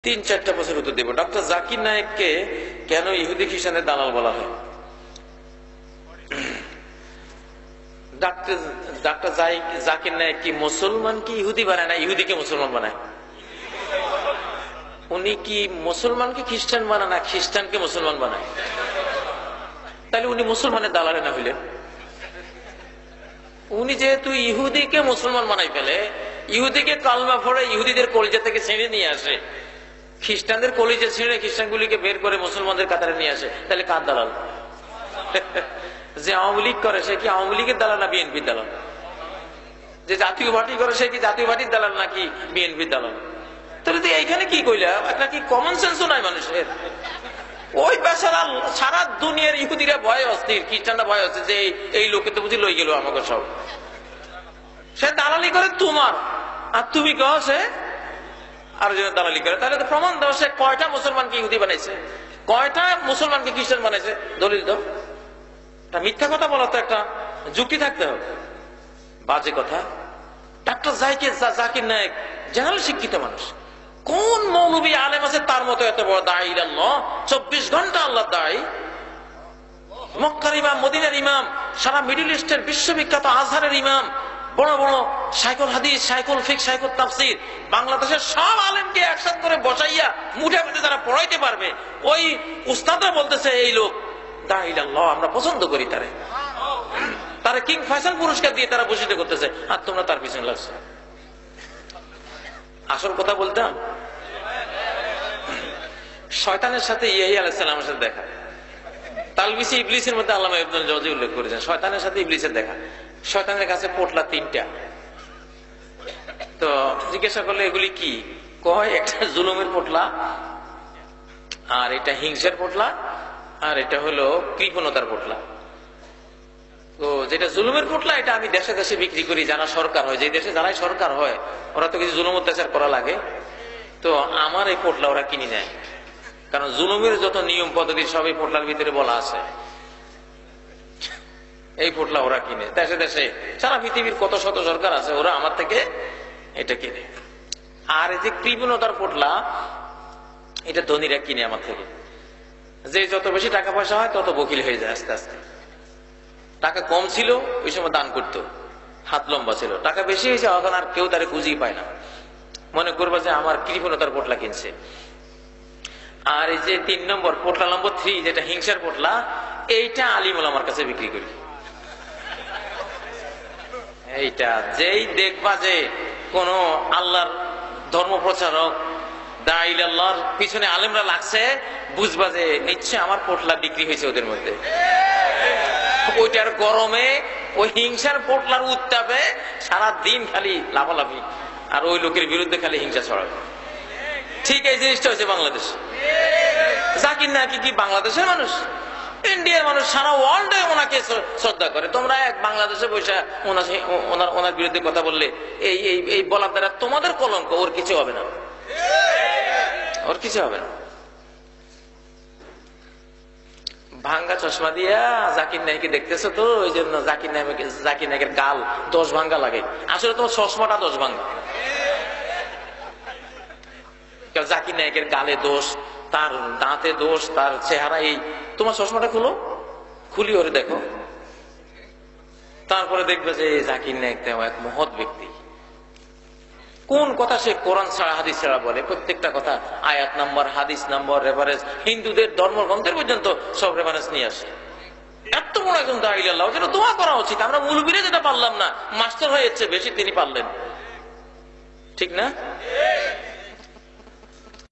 3-4টা প্রশ্নের উত্তর দেব। ডক্টর জাকির নায়েককে কেন ইহুদি খ্রিস্টানদের দালাল বলা হয়? ডাক্তার জাকির নায়েক কি মুসলমানকে ইহুদি বানায় না ইহুদিকে মুসলমান বানায়? উনি কি মুসলমানকে খ্রিস্টান বানায় না খ্রিস্টানকে মুসলমান বানায়? তাহলে উনি মুসলমানের দালালে না হইলেন? উনি যেহেতু ইহুদিকে মুসলমান বানাই ফেলে, ইহুদিকে কালমা পড়ে ইহুদিদের কলিজা থেকে ছেড়ে নিয়ে আসে, খ্রিস্টানদের কলিজা ছেড়ে খ্রিস্টানগুলিকে বের করে মুসলমানদের কাতারে নিয়ে আসে, তাহলে কার দালাল? যে আওয়ামী লীগ করে সে কি আওয়ামী লীগের দালাল না বিএনপির দালাল? যে জাতীয় পার্টি করে সে কি জাতীয় পার্টির দালাল নাকি বিএনপির দালাল? তাহলে তো এইখানে কি কইলা, একটা কি কমন সেন্সও নাই মানুষের? ওই পেশারা সারা দুনিয়ার ইহুদিরা ভয় অস্থির, খ্রিস্টানরা ভয় অস্থির যে এই লোকে তো বুঝি লই গেল আমাকে সব। সে দালালি করে তোমার, আর তুমি কহ সে আরেকজনের দালালি করে। তাহলে তো প্রমাণ দাও সে কয়টা মুসলমানকে ইহুদি বানাইছে, কয়টা মুসলমানকে খ্রিস্টান বানাইছে, দলিল দাও। মিথ্যা কথা বলা তো একটা যুক্তি থাকতে হবে। বাজে কথা। ডাক্তার জাকির নায়েক জেনারেল শিক্ষিত মানুষ, কোন মৌলবী আলেম আছে তার মতো এত বড় দায়ী আল্লাহ, 24 ঘন্টা আল্লাহ দায়ী, মক্কার ইমাম, মদিনার ইমাম, সারা মিডল ইস্টের বিশ্ববিখ্যাত আজহারের ইমাম, বড় বড় শাইখুল হাদিস, শাইখুল ফিকহ, শাইখুল তাফসীর, বাংলাদেশের সব আলেমকে একসাথে করে বসাইয়া মুঠে মুঠে যারা পড়াইতে পারবে, ওই উস্তাদরা বলতেছে এই লোক দায়ী আল্লাহ, আমরা পছন্দ করি তারে, তারা কিং ফয়সাল পুরস্কার দিয়ে তারা ভূষিত করতেছে, আর তোমরা তার পিছনে লাগছো। আসল কথা বলতাম, শয়তানের সাথে ইয়াহিয়া আলাইহিস সালামের সাথে দেখা, তালবিসি ইবলিসের মধ্যে আল্লামা ইবনুল জাওজি উল্লেখ করেছেন শয়তানের সাথে ইবলিসের দেখা। শয়তানের কাছে পোটলা 3টা। তো জিজ্ঞাসা করলে এগুলি কি? কয় একটা জুলুমের পোটলা, আর এটা হিংসার পোটলা, আর এটা হলো কৃপণতার পোটলা। তো যেটা জুলুমের পোটলা এটা আমি দেশে দেশে বিক্রি করি, যারা সরকার হয়, যে দেশে যারাই সরকার হয় ওরা তো কিছু জুলুম অত্যাচার করা লাগে, তো আমার এই পোটলা ওরা কিনে নেয়, কারণ জুলুমের যত নিয়ম পদ্ধতি সব এই পোটলার ভিতরে বলা আছে। এই পোটলা ওরা কিনে দেশে দেশে, সারা পৃথিবীর কত শত সরকার আছে, ওরা আমার থেকে এটা কিনে। আর এই যে কৃপণতার পোটলা, এটা ধনীরা কিনে আমার থেকে। যে যত বেশি টাকা পয়সা হয় তত বকিল হয়ে যায় আস্তে আস্তে। টাকা কম ছিল ওই সময় দান করতো, হাত লম্বা ছিল, টাকা বেশি হয়েছে এখন আর কেউ তারে খুঁজেই পায় না, মনে করবা যে আমার কৃপণতার পোটলা কিনছে। আর এই যে 3 নম্বর পোটলা নম্বর 3, যেটা হিংসার পোটলা, এইটা আলিম ওলামার কাছে বিক্রি করি। এইটা যেই দেখবা যে কোন আল্লাহর ধর্ম প্রচারক দাঈ আল্লাহর পিছনে আলেমরা লাগছে, বুঝবা যে নিশ্চয় আমার পোটলা বিক্রি হয়েছে ওদের মধ্যে। ওইটার গরমে, ওই হিংসার পোটলার উত্তাপে সারা দিন খালি লাফালাফি, আর ওই লোকের বিরুদ্ধে খালি হিংসা ছড়াবে। ঠিক এই জিনিসটা হচ্ছে বাংলাদেশ। জাকির নায়েক কি বাংলাদেশের মানুষ? ইন্ডিয়ার মানুষ, সারা ওয়ার্ল্ডে ওনাকে শ্রদ্ধা করে। তোমরা এক বাংলাদেশে বসে ওনার বিরুদ্ধে কথা বললে এই এই এই বলার দ্বারা তোমাদের কলঙ্ক, ওর কিছু হবে না, ওর কিছু হবে না। ভাঙ্গা চশমা দিয়া জাকির নায়েককে দেখতেছো তো, ওই জন্য জাকির নায়েকের গাল 10 ভাঙ্গা লাগে। আসলে তোমার চশমাটা 10 ভাঙ্গা। জাকির নায়েকের গালে দোষ, তার দাঁতে দোষ, তার চেহারা এই। তোমার চশমাটা খুলো, খুলি ওরে দেখো, তারপরে দেখবে যে জাকির নায়েক এক মহৎ ব্যক্তি। কোন কথা সে কোরআন ছাড়া হাদিস ছাড়া বলে, প্রত্যেকটা কথা আয়াত নাম্বার, হাদিস নাম্বার, রেফারেন্স, হিন্দুদের ধর্মগ্রন্থের পর্যন্ত সব রেফারেন্স নিয়ে আসে। এত বড় একজন দাঈ আল্লাহ, যেটা দোয়া করা উচিত। আমরা মুলবিরে যেটা পারলাম না, মাস্টার হয়ে যাচ্ছে বেশি তিনি পারলেন, ঠিক না?